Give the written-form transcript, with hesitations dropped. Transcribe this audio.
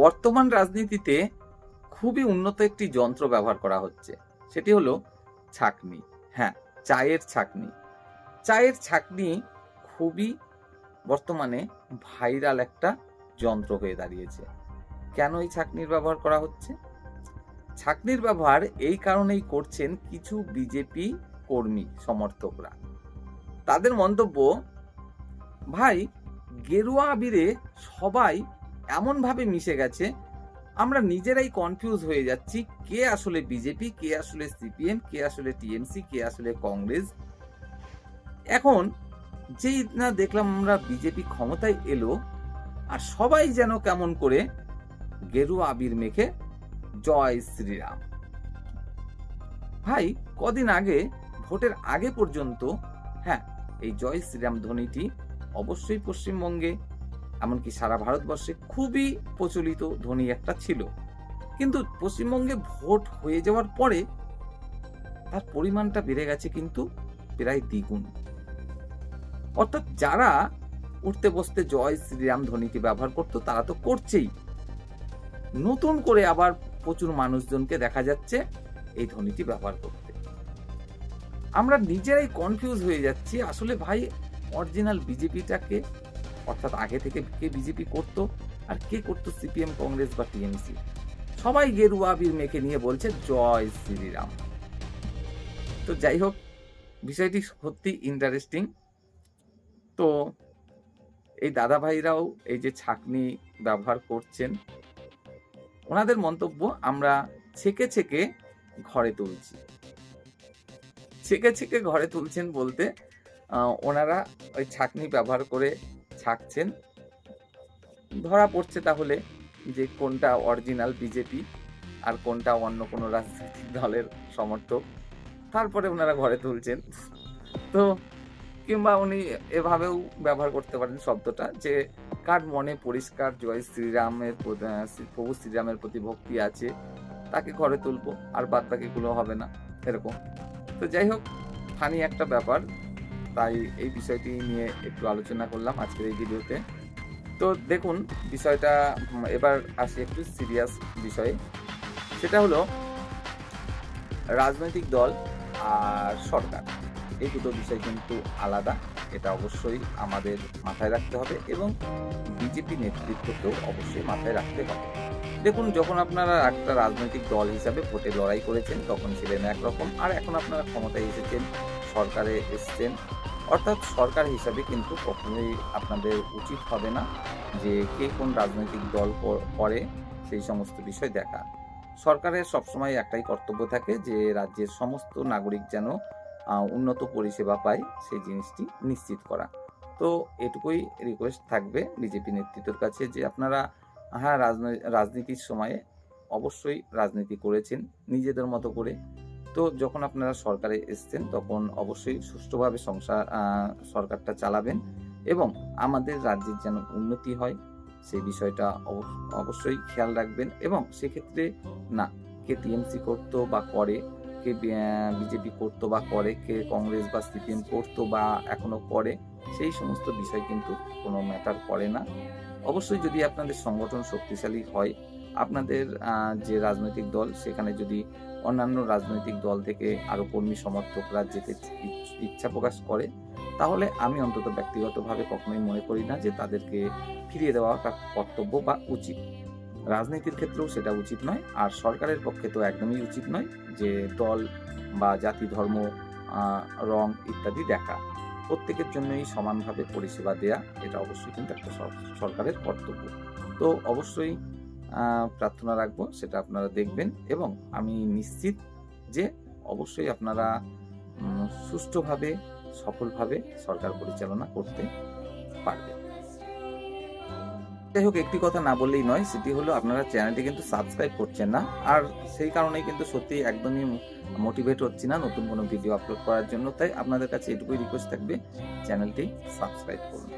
বর্তমান রাজনীতিতে খুবই উন্নত একটি যন্ত্র ব্যবহার করা হচ্ছে, সেটি হলো ছাঁকনি। হ্যাঁ, চায়ের ছাঁকনি। চায়ের ছাঁকনি খুবই বর্তমানে ভাইরাল একটা যন্ত্র হয়ে দাঁড়িয়েছে। কেন এই ছাঁকনির ব্যবহার করা হচ্ছে? ছাঁকনির ব্যবহার এই কারণেই করছেন কিছু বিজেপি কর্মী সমর্থকরা। তাদের মন্তব্য, ভাই গেরুয়া আবিরে সবাই এমনভাবে মিশে গেছে, আমরা নিজেরাই কনফিউজ হয়ে যাচ্ছি কে আসলে বিজেপি, কে আসলে সিপিএম, কে আসলে টিএমসি, কে আসলে কংগ্রেস। এখন যেই না দেখলাম আমরা বিজেপি ক্ষমতায় এলো, আর সবাই যেন কেমন করে গেরুয়া আবির মেখে জয় শ্রীরাম। ভাই কদিন আগে, ভোটের আগে পর্যন্ত, হ্যাঁ, এই জয় শ্রীরাম ধ্বনিটি অবশ্যই পশ্চিমবঙ্গে, এমনকি সারা ভারতবর্ষে খুবই প্রচলিত ধ্বনি একটা ছিল। কিন্তু পশ্চিমবঙ্গে ভোট হয়ে যাওয়ার পরে তার পরিমাণটা বেড়ে গেছে কিন্তু প্রায় দ্বিগুণ। অর্থাৎ যারা উঠতে বসতে জয় শ্রীরাম ধ্বনিটি ব্যবহার করতো তারা তো করছেই, নতুন করে আবার প্রচুর মানুষজনকে দেখা যাচ্ছে এই ধ্বনিটি ব্যবহার করতে। আমরা নিজেরাই কনফিউজ হয়ে যাচ্ছি আসলে ভাই অরিজিনাল বিজেপিটাকে, অর্থাৎ আগে থেকে কে বিজেপি করতো আর কে করতো সিপিএম, কংগ্রেস বা টিএমসি। সবাই গেরুয়া আবির মেখে নিয়ে বলছে জয় শ্রীরাম। তো যাই হোক, বিষয়টি সত্যি ইন্টারেস্টিং। তো এই দাদা ভাইরাও এই যে ছাঁকনি ব্যবহার করছেন, ওনাদের মন্তব্য, আমরা ছেকে ছেকে ঘরে তুলছি। ছেকে ছেকে ঘরে তুলছেন বলতে ওনারা ওই ছাঁকনি ব্যবহার করে ছাঁকছেন। ধরা পড়ছে তাহলে যে কোনটা অরিজিনাল বিজেপি আর কোনটা অন্য কোনো রাজনৈতিক দলের সমর্থক। তারপরে ওনারা ঘরে তুলছেন। তো কিংবা উনি এভাবেও ব্যবহার করতে পারেন শব্দটা, যে কার মনে পরিষ্কার জয় শ্রীরামের প্রভু শ্রীরামের প্রতি ভক্তি আছে তাকে ঘরে তুলবো, আর বাদ বাকিগুলো হবে না, এরকম। তো যাই হোক, ফানি একটা ব্যাপার, তাই এই বিষয়টি নিয়ে একটু আলোচনা করলাম আজকের এই ভিডিওতে। তো দেখুন বিষয়টা, এবার আসি একটু সিরিয়াস বিষয়ে। সেটা হলো রাজনৈতিক দল আর সরকার, এই দুটো বিষয় কিন্তু আলাদা, এটা অবশ্যই আমাদের মাথায় রাখতে হবে এবং বিজেপি নেতৃত্বকেও অবশ্যই মাথায় রাখতে হবে। দেখুন, যখন আপনারা একটা রাজনৈতিক দল হিসাবে ভোটে লড়াই করেছেন তখন ছিলেন একরকম, আর এখন আপনারা ক্ষমতায় এসেছেন, সরকারে এসছেন, অর্থাৎ সরকার হিসাবে কিন্তু কখনোই আপনাদের উচিত হবে না যে কে কোন রাজনৈতিক দল করে সেই সমস্ত বিষয় দেখা। সরকারের সবসময় একটাই কর্তব্য থাকে যে রাজ্যের সমস্ত নাগরিক যেন উন্নত পরিষেবা পায় সেই জিনিসটি নিশ্চিত করা। তো এটুকুই রিকোয়েস্ট থাকবে বিজেপি নেতৃত্বের কাছে যে আপনারা, হ্যাঁ, রাজনীতির সময়ে অবশ্যই রাজনীতি করেছেন নিজেদের মতো করে। তো যখন আপনারা সরকারে এসছেন তখন অবশ্যই সুষ্ঠুভাবে সরকারটা চালাবেন এবং আমাদের রাজ্যের যেন উন্নতি হয় সেই বিষয়টা অবশ্যই খেয়াল রাখবেন। এবং সেক্ষেত্রে না, কে টিএমসি করতো বা করে, কে বিজেপি করতো বা করে, কে কংগ্রেস বা সিপিএম করতো বা এখনো করে, সেই সমস্ত বিষয় কিন্তু কোনো ম্যাটার করে না। অবশ্যই যদি আপনাদের সংগঠন শক্তিশালী হয়, আপনাদের যে রাজনৈতিক দল সেখানে যদি অন্যান্য রাজনৈতিক দল থেকে আরো কর্মী সমর্থকরা যেতে ইচ্ছা প্রকাশ করে, তাহলে আমি অন্তত ব্যক্তিগতভাবে কখনোই মনে করি না যে তাদেরকে ফিরিয়ে দেওয়া কর্তব্য বা উচিত। রাজনীতির ক্ষেত্রেও সেটা উচিত নয়, আর সরকারের পক্ষে তো একদমই উচিত নয় যে দল বা জাতি, ধর্ম, রং ইত্যাদি দেখা। প্রত্যেকের জন্যই সমানভাবে পরিষেবা দেয়া, এটা অবশ্যই কিন্তু একটা সরকারের কর্তব্য। তো অবশ্যই প্রার্থনা রাখবো সেটা আপনারা দেখবেন এবং আমি নিশ্চিত যে অবশ্যই আপনারা সুষ্ঠুভাবে, সফলভাবে সরকার পরিচালনা করতে পারবেন। যাই হোক, একটি কথা না বললেই নয়, সেটি হলো আপনারা চ্যানেলটি কিন্তু সাবস্ক্রাইব করছেন না, আর সেই কারণেই কিন্তু সত্যি একদমই মোটিভেট হচ্ছি না নতুন কোনো ভিডিও আপলোড করার জন্য। তাই আপনাদের কাছে এটুকুই রিকোয়েস্ট থাকবে, চ্যানেলটি সাবস্ক্রাইব করুন।